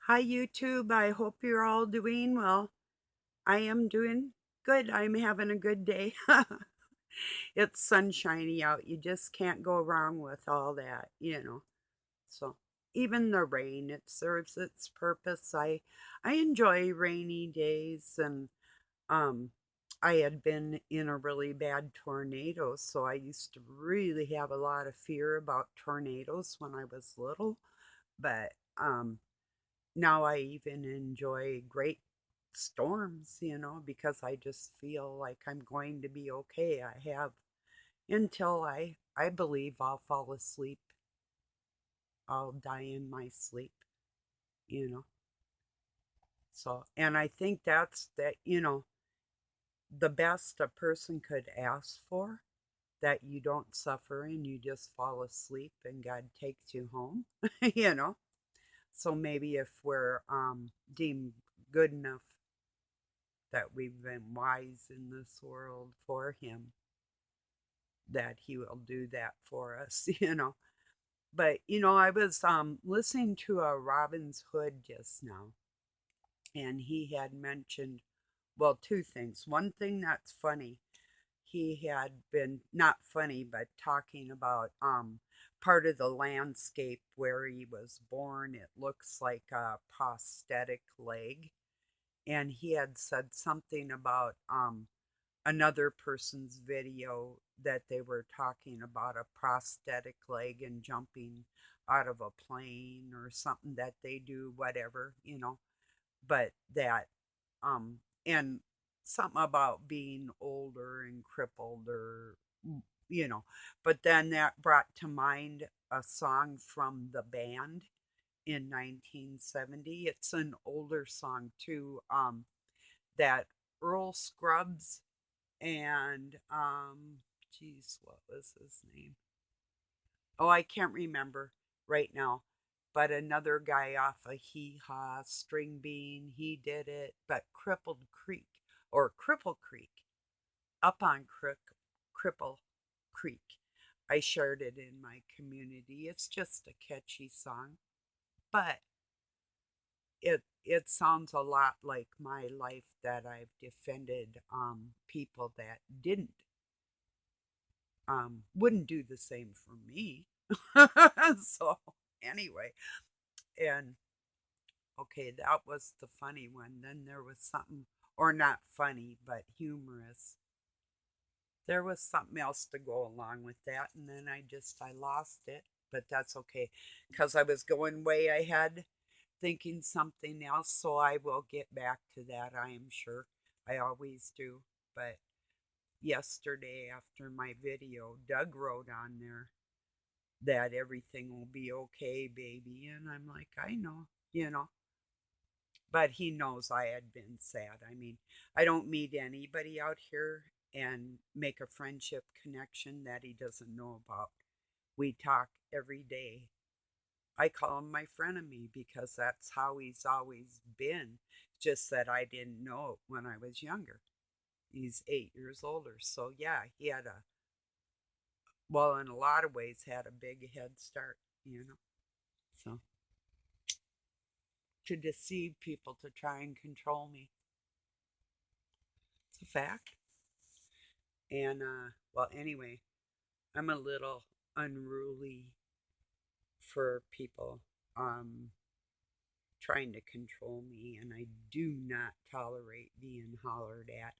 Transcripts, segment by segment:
Hi, YouTube. I hope you're all doing well. I am doing good. I'm having a good day. It's sunshiny out. You just can't go wrong with all that. So, even the rain, it serves its purpose. I enjoy rainy days and um I had been in a really bad tornado, so I used to really have a lot of fear about tornadoes when I was little, but now I even enjoy great storms, because I just feel like I'm going to be okay. I have until I believe I'll fall asleep. I'll die in my sleep. So, and I think that's the best a person could ask for, that you don't suffer and you just fall asleep and God takes you home, you know. So maybe if we're deemed good enough that we've been wise in this world for him, that he will do that for us. But I was listening to a Robin's Hood just now, and he had mentioned, well, two things. One thing that's funny, he had been not funny, but talking about part of the landscape where he was born. It looks like a prosthetic leg, and he had said something about another person's video that they were talking about a prosthetic leg and jumping out of a plane or something that they do, whatever. But that, and something about being older and crippled or, but then that brought to mind a song from the band in 1970. It's an older song too, that Earl Scruggs and geez, what was his name? Oh, I can't remember right now. But another guy off a Hee Haw String Bean, he did it. But Crippled Creek or Cripple Creek, up on Cripple Creek. I shared it in my community. It's just a catchy song, but it sounds a lot like my life, that I've defended people that wouldn't do the same for me. So anyway, and okay, that was the funny one. Then there was something, or not funny, but humorous. There was something else to go along with that, and then I lost it, but that's okay, because I was going way ahead, thinking something else. So I will get back to that. I am sure. I always do. But yesterday, after my video, Doug wrote on there that everything will be okay, baby. And I'm like, I know. But he knows I had been sad. I mean, I don't meet anybody out here and make a friendship connection that he doesn't know about. We talk every day. I call him my frenemy because that's how he's always been, just that I didn't know it when I was younger. He's 8 years older. So, yeah, he had well, in a lot of ways, had a big head start. So, to deceive people to try and control me. It's a fact. And, well, anyway, I'm a little unruly for people trying to control me, and I do not tolerate being hollered at.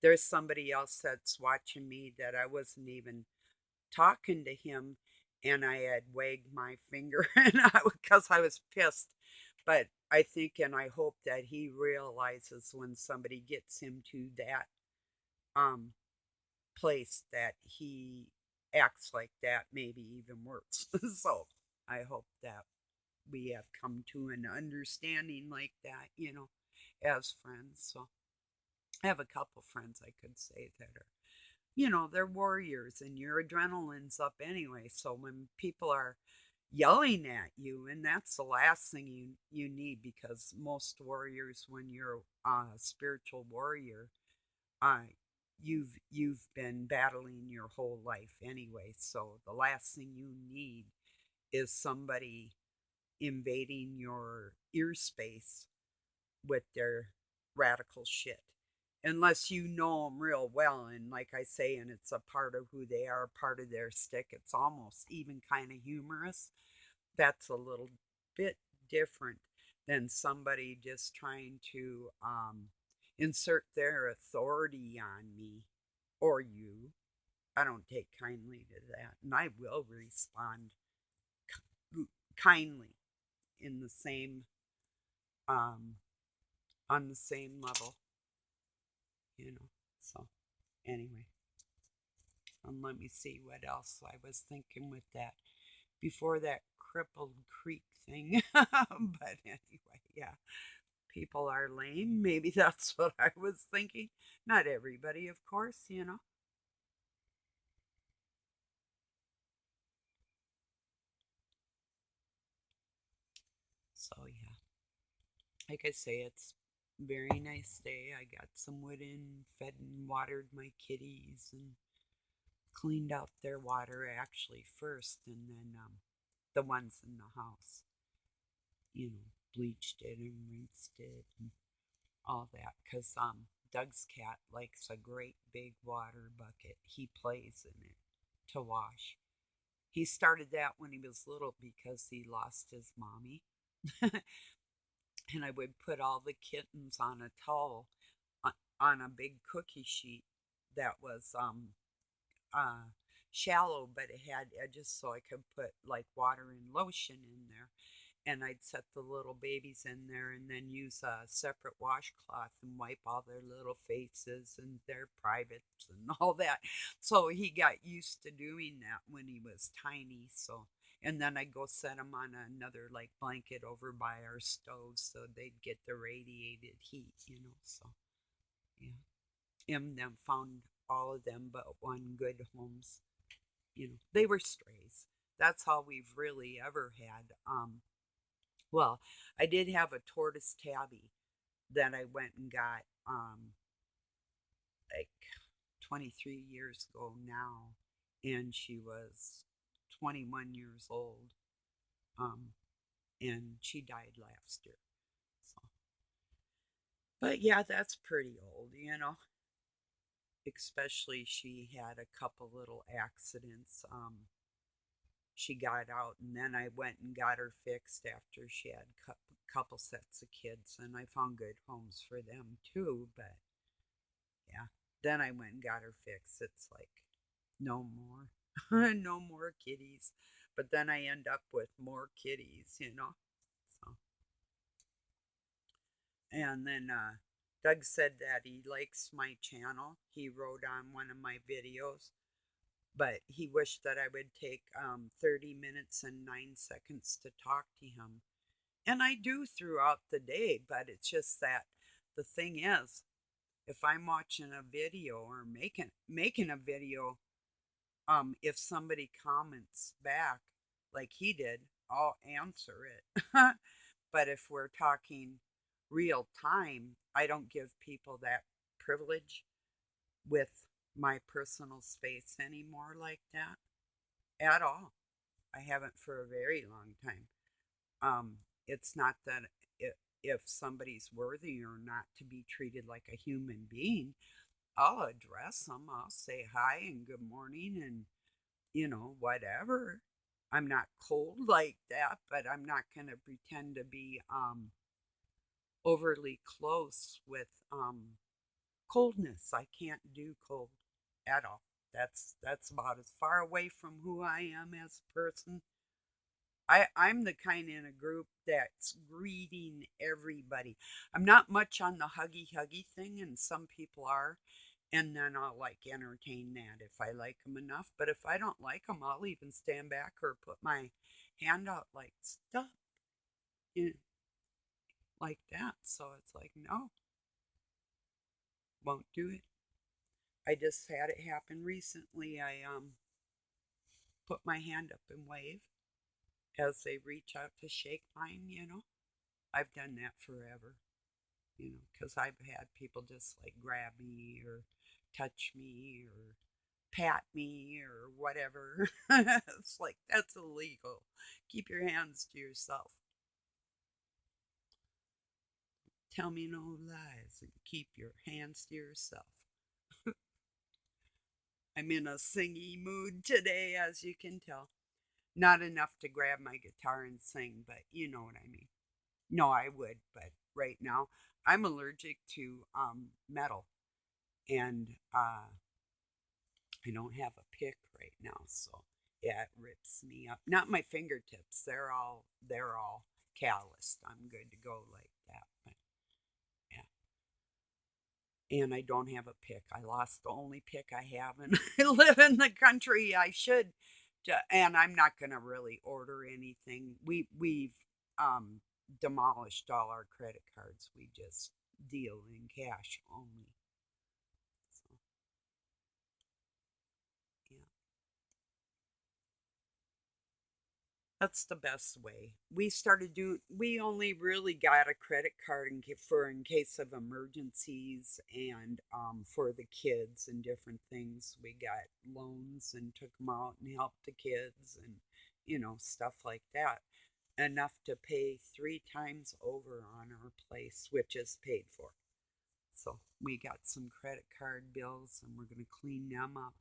There's somebody else that's watching me that I wasn't even talking to him, and I had wagged my finger and because I was pissed. But I think and I hope that he realizes when somebody gets him to that um place, that he acts like that, maybe even worse. So I hope that we have come to an understanding like that, as friends. So I have a couple friends I could say that are, they're warriors, and your adrenaline's up anyway. So when people are yelling at you, and that's the last thing you need, because most warriors, when you're a spiritual warrior, uh, you've been battling your whole life anyway. So the last thing you need is somebody invading your ear space with their radical shit. Unless you know them real well, and like I say, and it's a part of who they are, part of their stick, it's almost even kind of humorous. That's a little bit different than somebody just trying to insert their authority on me or you. I don't take kindly to that, and I will respond kindly in the same um, on the same level, you know. So anyway, let me see what else I was thinking with that before that crippled creek thing. But anyway, yeah, people are lame. Maybe that's what I was thinking. Not everybody, of course, you know. So yeah, like I say, it's a very nice day. I got some wood in, fed and watered my kitties, and cleaned out their water actually first, and then the ones in the house, bleached it and rinsed it and all that. Because Doug's cat likes a great big water bucket. He plays in it to wash. He started that when he was little because he lost his mommy. And I would put all the kittens on a towel on a big cookie sheet that was uh, shallow, but it had edges so I could put like water and lotion in there. And I'd set the little babies in there and then use a separate washcloth and wipe all their little faces and their privates and all that. So he got used to doing that when he was tiny. So, and then I'd go set them on another like blanket over by our stove so they'd get the radiated heat. So, yeah. And then found all of them but one good homes. They were strays. That's all we've really ever had. Well, I did have a tortoise tabby that I went and got like 23 years ago now, and she was 21 years old, um, and she died last year. So, but yeah, that's pretty old. Especially she had a couple little accidents. She got out, and then I went and got her fixed after she had a couple sets of kids, and I found good homes for them too. But yeah, then I went and got her fixed. It's like no more, no more kitties. But then I end up with more kitties. So, and then Doug said that he likes my channel. He wrote on one of my videos, but he wished that I would take 30 minutes and 9 seconds to talk to him. And I do throughout the day, but it's just that the thing is, if I'm watching a video or making a video, if somebody comments back like he did, I'll answer it. But if we're talking real time, I don't give people that privilege with my personal space anymore like that at all. I haven't for a very long time. Um, it's not that if somebody's worthy or not to be treated like a human being, I'll address them. I'll say hi and good morning and, whatever. I'm not cold like that, but I'm not going to pretend to be overly close with coldness. I can't do cold at all. That's about as far away from who I am as a person. I'm the kind in a group that's greeting everybody. I'm not much on the huggy thing, and some people are. And then I'll like entertain that if I like them enough. But if I don't like them, I'll even stand back or put my hand out like stop, you know, like that. So it's like no, won't do it. I just had it happen recently. I put my hand up and wave as they reach out to shake mine. I've done that forever, because I've had people just like grab me or touch me or pat me or whatever. It's like, that's illegal. Keep your hands to yourself. tell me no lies and keep your hands to yourself. I'm in a singy mood today, as you can tell. Not enough to grab my guitar and sing, but you know what I mean. No, I would, but right now I'm allergic to metal, and I don't have a pick right now, so yeah, it rips me up. Not my fingertips; they're all calloused. I'm good to go like that, but yeah. And I don't have a pick. I lost the only pick I have, and I live in the country. I should, and I'm not gonna really order anything. We've um, demolished all our credit cards. We just deal in cash only. So yeah. That's the best way. We only really got a credit card for in case of emergencies and for the kids and different things. We got loans and took them out and helped the kids and, stuff like that. Enough to pay 3 times over on our place, which is paid for. So we got some credit card bills and we're going to clean them up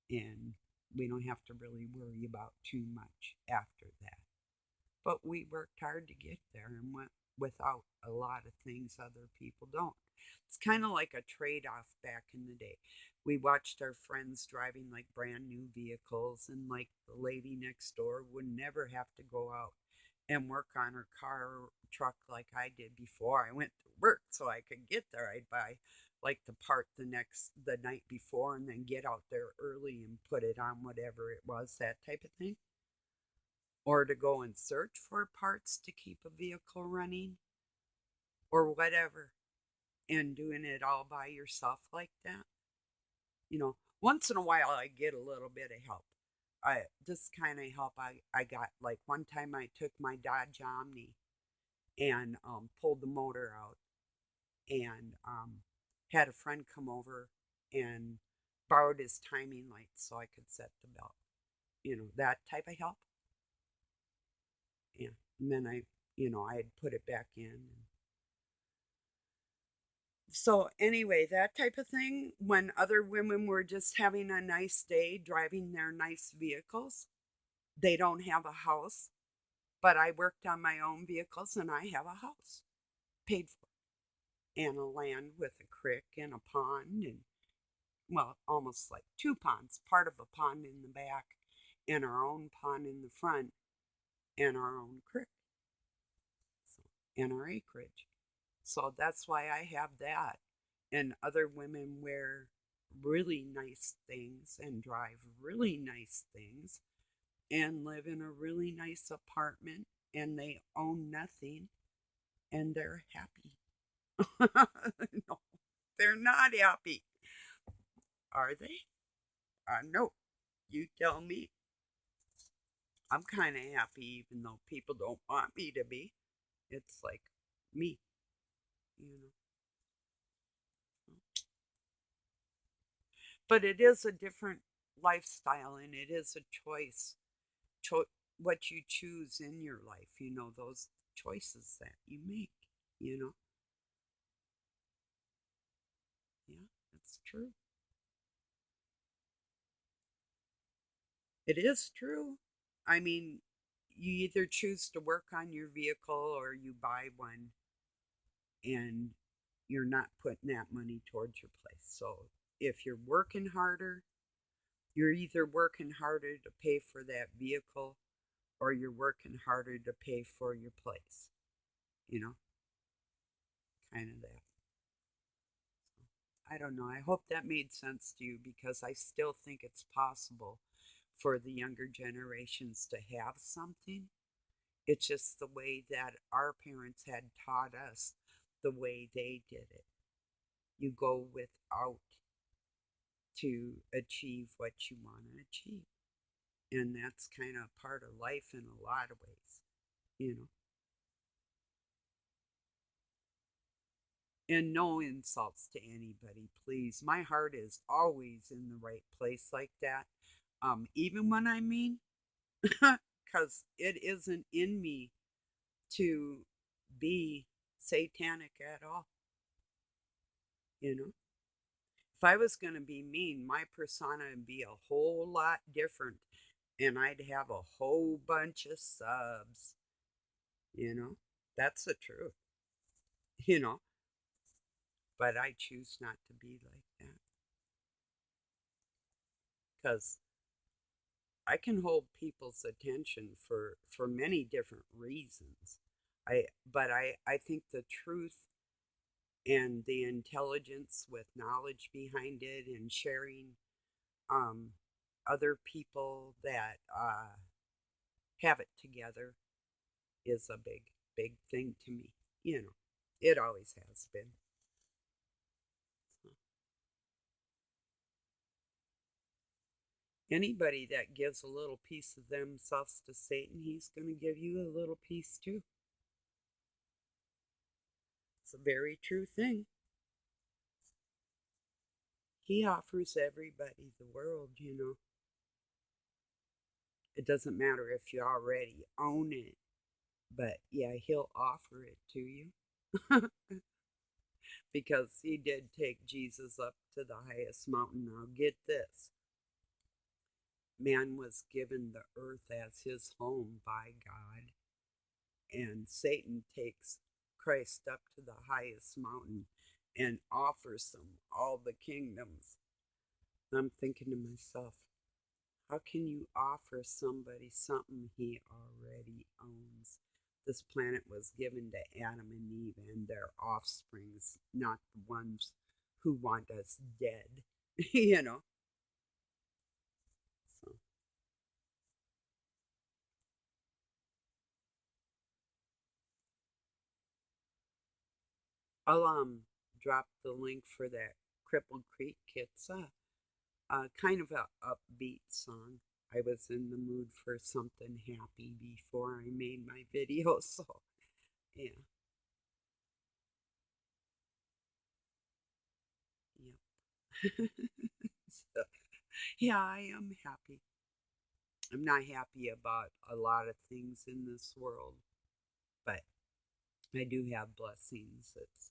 and we don't have to really worry about too much after that. But we worked hard to get there and went without a lot of things other people don't. It's kind of like a trade off back in the day. We watched our friends driving like brand new vehicles, and like the lady next door would never have to go out and work on her car or truck like I did before I went to work so I could get there. I'd buy like the part the night before and then get out there early and put it on whatever it was, that type of thing, or to go and search for parts to keep a vehicle running or whatever, and doing it all by yourself like that. Once in a while I get a little bit of help. This kind of help I got, like one time I took my Dodge Omni and pulled the motor out and had a friend come over and borrowed his timing lights so I could set the belt. That type of help. Yeah. And then I had put it back in. So anyway, that type of thing, when other women were just having a nice day driving their nice vehicles, they don't have a house, but I worked on my own vehicles and I have a house paid for and a land with a creek and a pond and, well, almost like two ponds, part of a pond in the back and our own pond in the front and our own creek, so, and our acreage. So that's why I have that. And other women wear really nice things and drive really nice things and live in a really nice apartment and they own nothing and they're happy. No, they're not happy. Are they? No. You tell me. I'm kind of happy even though people don't want me to be. It's like me, you know. But it is a different lifestyle and it is a choice. What you choose in your life, those choices that you make, you know. Yeah, it's true. It is true. I mean, you either choose to work on your vehicle or you buy one and you're not putting that money towards your place. So if you're working harder, you're either working harder to pay for that vehicle or you're working harder to pay for your place, you know, kind of that. I don't know. I hope that made sense to you because I still think it's possible for the younger generations to have something. It's just the way that our parents had taught us the way they did it. You go without to achieve what you want to achieve. And that's kind of part of life in a lot of ways, you know. And no insults to anybody, please. My heart is always in the right place like that. Even when I mean, because it isn't in me to be satanic at all, you know. If I was going to be mean, my persona would be a whole lot different and I'd have a whole bunch of subs, you know. That's the truth, you know. But I choose not to be like that because I can hold people's attention for many different reasons. I think the truth and the intelligence with knowledge behind it and sharing um, other people that have it together is a big thing to me. You know, it always has been. So anybody that gives a little piece of themselves to Satan, he's going to give you a little piece too. It's a very true thing. He offers everybody the world, you know. It doesn't matter if you already own it, but yeah, he'll offer it to you. Because he did take Jesus up to the highest mountain. Now, get this, man was given the earth as his home by God, and Satan takes Christ up to the highest mountain and offers him all the kingdoms. I'm thinking to myself, how can you offer somebody something he already owns? This planet was given to Adam and Eve and their offsprings, not the ones who want us dead, you know? So I'll drop the link for that Crippled Creek. It's kind of a upbeat song. I was in the mood for something happy before I made my video, so yeah, yep. So, yeah, I am happy. I'm not happy about a lot of things in this world, but I do have blessings. It's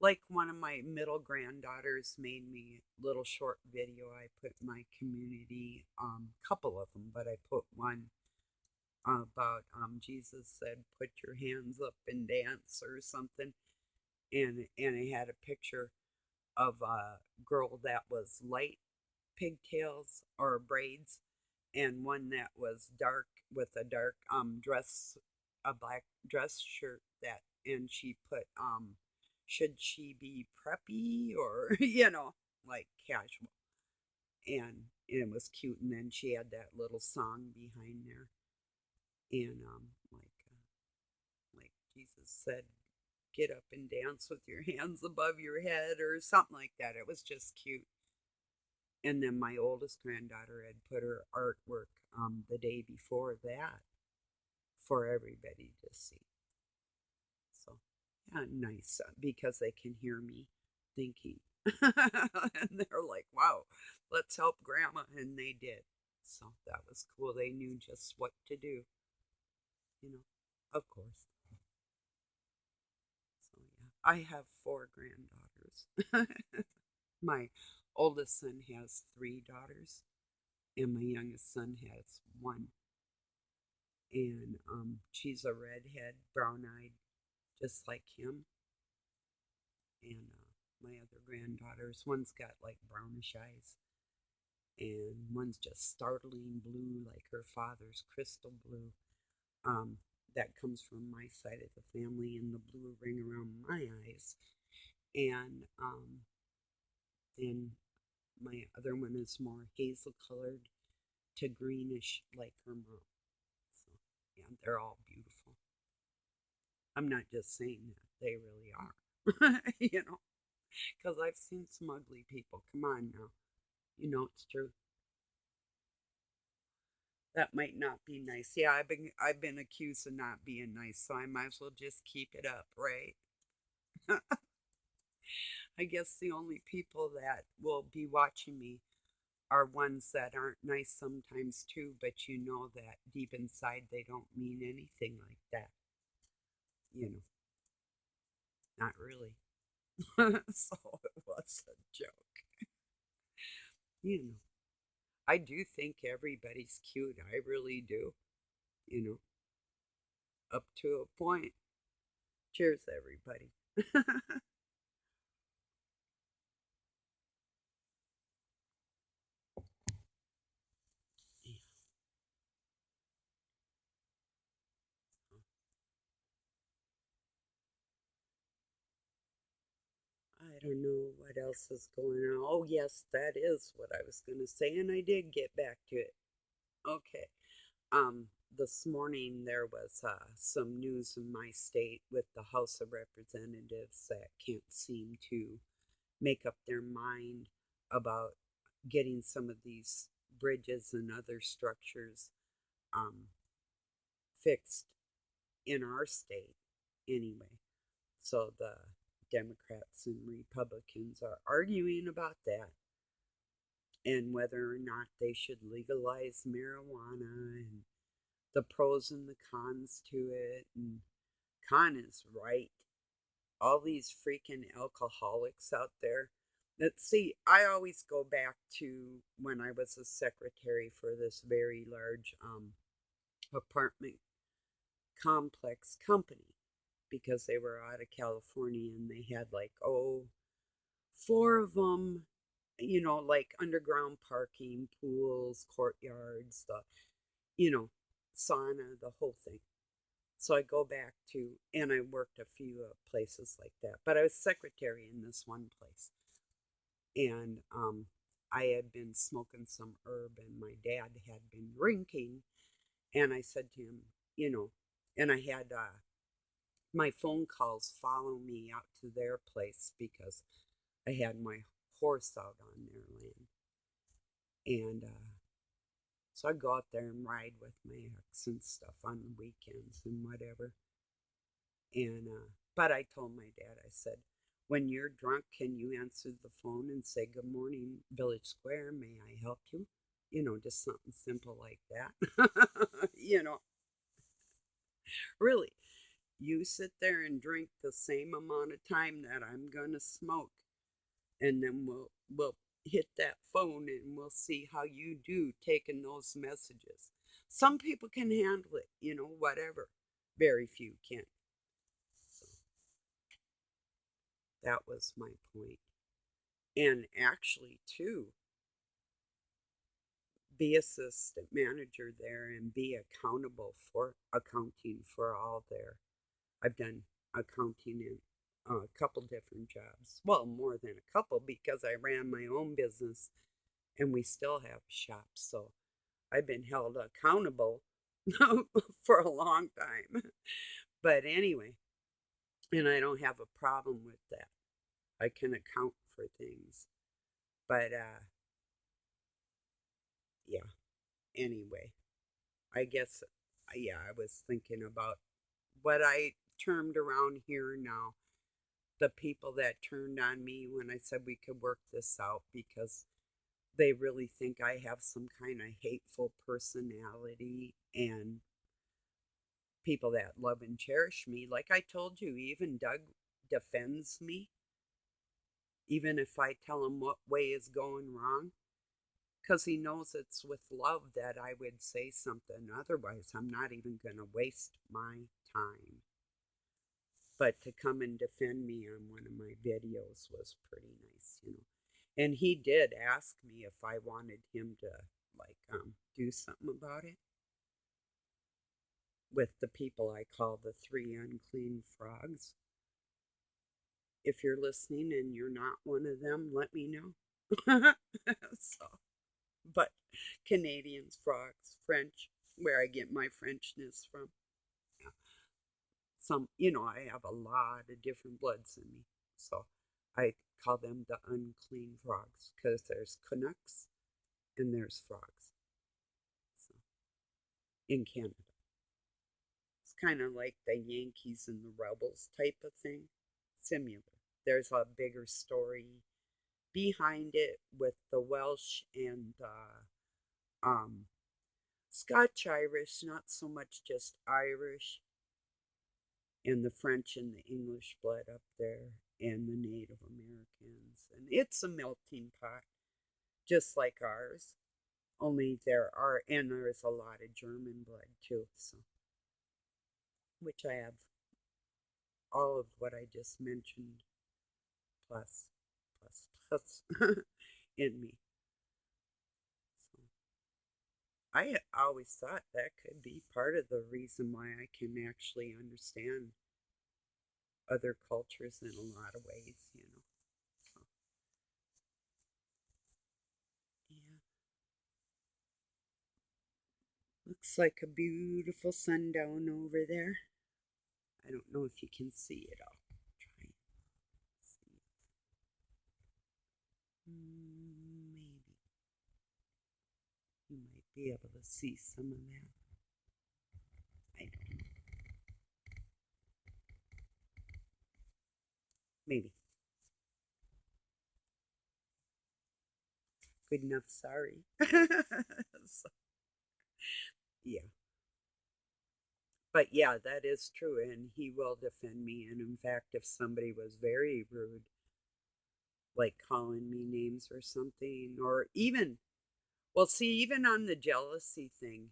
like one of my middle granddaughters made me a little short video I put in my community, couple of them, but I put one about Jesus said, "Put your hands up and dance" or something, and I had a picture of a girl that was light pigtails or braids, and one that was dark with a dark dress, a black dress shirt that, and she put should she be preppy or like casual, and it was cute, and then she had that little song behind there, and like Jesus said, get up and dance with your hands above your head or something like that. It was just cute. And then my oldest granddaughter had put her artwork the day before that for everybody to see. So, yeah, nice because they can hear me thinking. And they're like, wow, let's help grandma. And they did. So that was cool. They knew just what to do, you know, of course. So, yeah, I have four granddaughters. My oldest son has three daughters, and my youngest son has one. And she's a redhead, brown eyed, just like him. And my other granddaughters, one's got like brownish eyes, and one's just startling blue, like her father's crystal blue. Um, that comes from my side of the family, and the blue ring around my eyes. And then my other one is more hazel colored to greenish, like her mom. So, yeah, they're all beautiful. I'm not just saying that, they really are. Because I've seen some ugly people. Come on now. It's true. That might not be nice. Yeah, I've been accused of not being nice, so I might as well just keep it up, right? I guess the only people that will be watching me are ones that aren't nice sometimes too, but you know that deep inside they don't mean anything like that, you know. Not really. So it was a joke. You know, I do think everybody's cute. I really do. You know, up to a point. Cheers, everybody. I don't know what else is going on. Oh, yes, that is what I was going to say, and I did get back to it. Okay. This morning there was some news in my state with the House of Representatives that can't seem to make up their mind about getting some of these bridges and other structures um, fixed in our state anyway. So the Democrats and Republicans are arguing about that and whether or not they should legalize marijuana and the pros and the cons to it. And con is right. All these freaking alcoholics out there. Let's see, I always go back to when I was a secretary for this very large apartment complex company because they were out of California and they had like, oh, four of them, like underground parking, pools, courtyards, you know, sauna, the whole thing. So I go back to, and I worked a few places like that, but I was secretary in this one place. And I had been smoking some herb, and my dad had been drinking. And I said to him, you know, and I had my phone calls follow me out to their place because I had my horse out on their land. And so I go out there and ride with my ex and stuff on the weekends and whatever. And but I told my dad, I said, when you're drunk, can you answer the phone and say, "Good morning, Village Square, may I help you?" Just something simple like that. Really, you sit there and drink the same amount of time that I'm gonna smoke, and then we'll hit that phone and we'll see how you do taking those messages. Some people can handle it, whatever. Very few can. So that was my point. And actually, too, be assistant manager there and be accountable for accounting for all there. I've done accounting in a couple different jobs. Well, more than a couple because I ran my own business and we still have shops. So I've been held accountable for a long time. But anyway, and I don't have a problem with that. I can account for things. But yeah, anyway, I guess, yeah, I was thinking about what I termed around here now the people that turned on me when I said we could work this out because they really think I have some kind of hateful personality and people that love and cherish me. Like I told you, even Doug defends me, even if I tell him what way is going wrong, because he knows it's with love that I would say something. Otherwise, I'm not even going to waste my time. But to come and defend me on one of my videos was pretty nice. And he did ask me if I wanted him to like do something about it with the people I call the three unclean frogs. If you're listening and you're not one of them, let me know. So, but Canadians, frogs, French, where I get my Frenchness from. Yeah. I have a lot of different bloods in me. So I call them the unclean frogs because there's Canucks and there's frogs. So in Canada, it's kind of like the Yankees and the Rebels type of thing. Similar. There's a bigger story behind it with the Welsh and the Scotch Irish, not so much just Irish. and the French and the English blood up there, and the Native Americans. And it's a melting pot, just like ours. Only and there's a lot of German blood too, so which I have all of what I just mentioned, plus, plus in me. So I always thought that could be part of the reason why I can actually understand other cultures in a lot of ways, you know. So, yeah. Looks like a beautiful sundown over there. I don't know if you can see it. I'll try and see. Maybe you might be able to see some of that. I don't know. Maybe. Good enough, sorry. So, yeah. But yeah, that is true, and he will defend me. And in fact, if somebody was very rude, like calling me names or something, or even, well, see, even on the jealousy thing,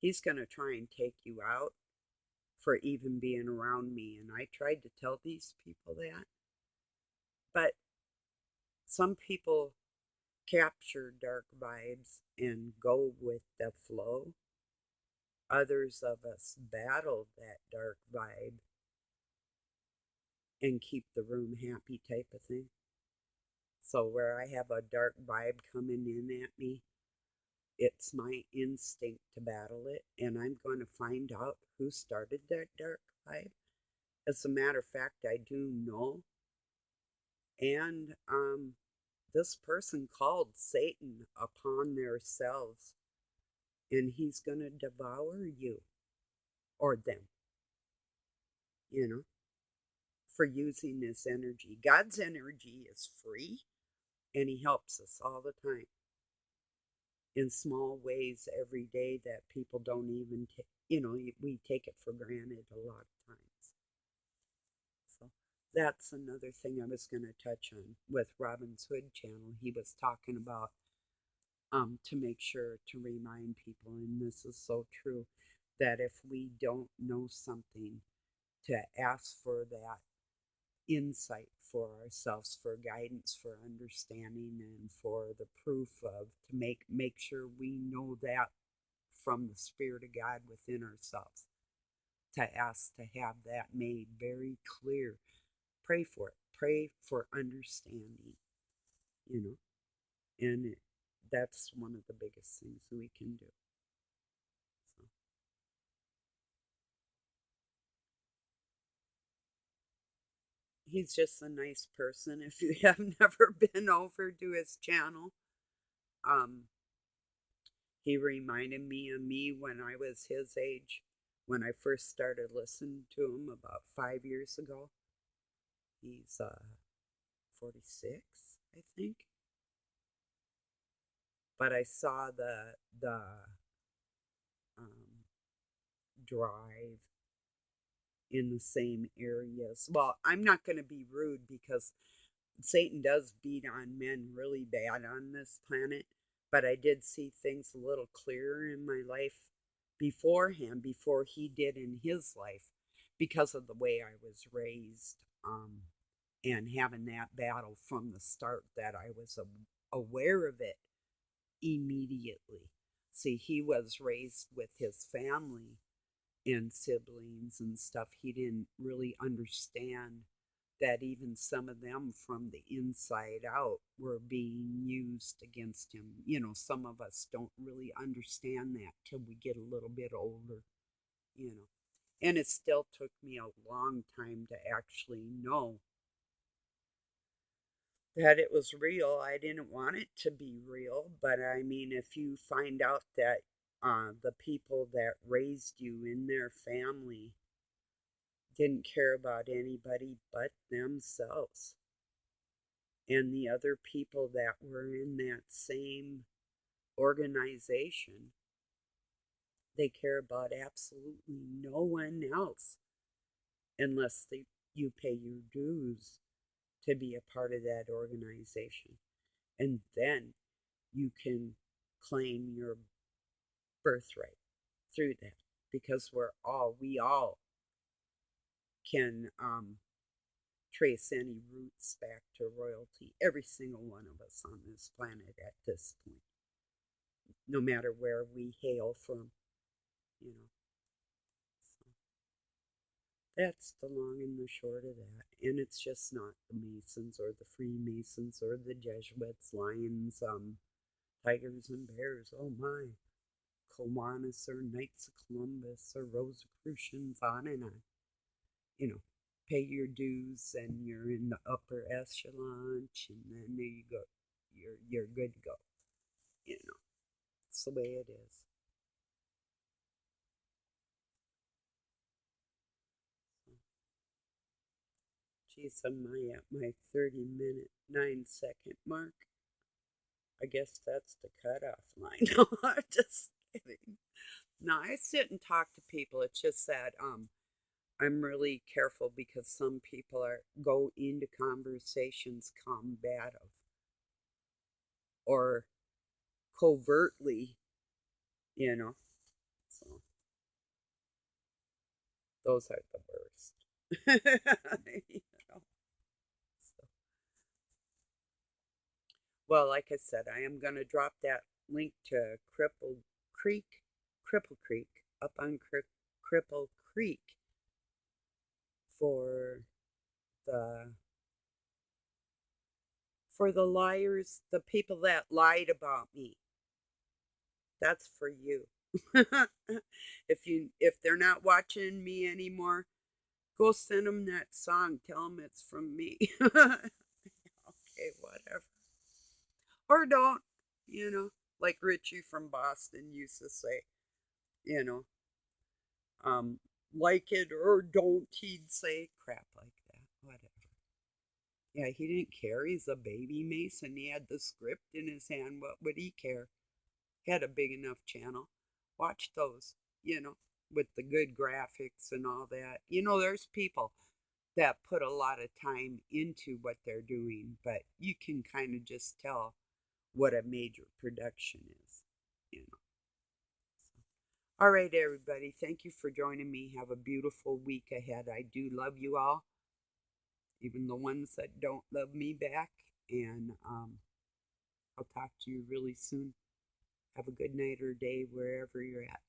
he's going to try and take you out for even being around me. And I tried to tell these people that. But some people capture dark vibes and go with the flow. Others of us battle that dark vibe and keep the room happy type of thing. So where I have a dark vibe coming in at me, it's my instinct to battle it, and I'm going to find out who started that dark vibe. As a matter of fact, I do know. And this person called Satan upon themselves, and he's going to devour you or them, you know, for using this energy. God's energy is free, and he helps us all the time in small ways every day that people don't even take, we take it for granted a lot of times. So that's another thing I was going to touch on with Robin's Hood channel. He was talking about to make sure to remind people, and this is so true, that if we don't know something, to ask for that insight for ourselves, for guidance, for understanding, and for the proof of to make sure we know that from the Spirit of God within ourselves. To ask to have that made very clear. Pray for it. Pray for understanding, you know, and that's one of the biggest things we can do. So, he's just a nice person. If you have never been over to his channel, um, he reminded me of me when I was his age, when I first started listening to him about 5 years ago. He's 46, I think. But I saw the um, drive in the same areas. Well, I'm not going to be rude because Satan does beat on men really bad on this planet, but I did see things a little clearer in my life beforehand, before he did in his life, because of the way I was raised, and having that battle from the start, that I was aware of it immediately. See, he was raised with his family and siblings and stuff. He didn't really understand that even some of them from the inside out were being used against him. Some of us don't really understand that till we get a little bit older, you know. And it still took me a long time to actually know that it was real. I didn't want it to be real, but I mean, if you find out that the people that raised you in their family didn't care about anybody but themselves, and the other people that were in that same organization, they care about absolutely no one else. unless you pay your dues to be a part of that organization. And then you can claim your birthright through that, because we all can trace any roots back to royalty. Every single one of us on this planet at this point, no matter where we hail from, you know. So that's the long and the short of that. And it's just not the Masons or the Freemasons or the Jesuits, lions, tigers and bears. Oh my. Kiwanis or Knights of Columbus or Rosicrucians, on and on. You know, pay your dues and you're in the upper echelon, and then there you go. You're good to go. You know, it's the way it is. Geez, am I at my 30-minute, 9-second mark? I guess that's the cutoff line. No, I'm just kidding. No, I sit and talk to people. It's just that I'm really careful because some people go into conversations combative or covertly, you know. So those are the worst. You know. So, well, like I said, I am going to drop that link to Creek, Cripple Creek, up on Cripple Creek for the liars, the people that lied about me. That's for you. If they're not watching me anymore, go send them that song. Tell them it's from me. Okay, whatever. Or don't, you know, like Richie from Boston used to say, you know, um, like it or don't. He'd say crap like that. Whatever. Yeah, he didn't care. He's a baby Mason. He had the script in his hand. What would he care? He had a big enough channel. Watch those, you know, with the good graphics and all that. You know, there's people that put a lot of time into what they're doing, but you can kind of just tell what a major production is, you know. So, all right, everybody. Thank you for joining me. Have a beautiful week ahead. I do love you all, even the ones that don't love me back. And I'll talk to you really soon. Have a good night or day wherever you're at.